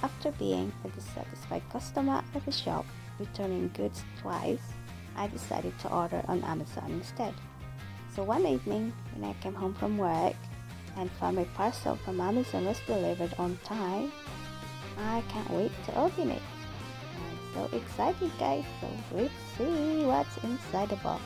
After being a dissatisfied customer at the shop, returning goods twice, I decided to order on Amazon instead. So one evening, when I came home from work and found my parcel from Amazon was delivered on time, I can't wait to open it. I'm so excited, guys, so let's see what's inside the box.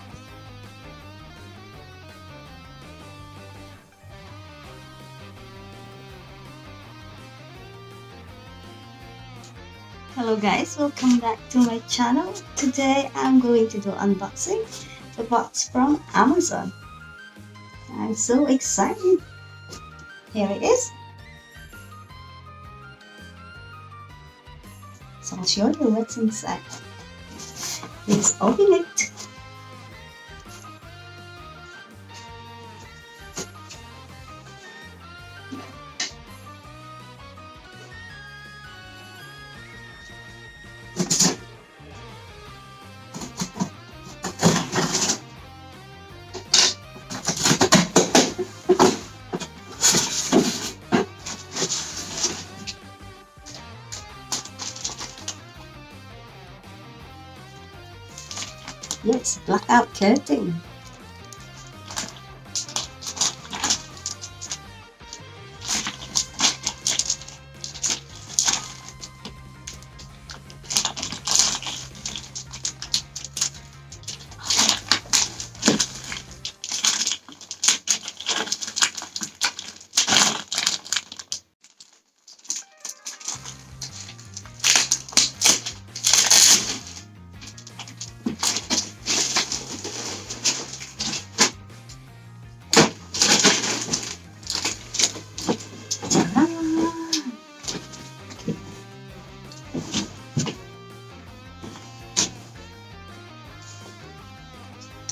Hello guys, welcome back to my channel. Today I'm going to do unboxing the box from Amazon. I'm so excited. Here it is. So I'll show you what's inside. Let's open it. Yes, blackout curtain.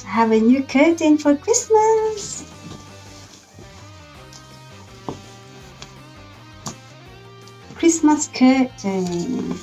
I have a new curtain for Christmas. Christmas curtain.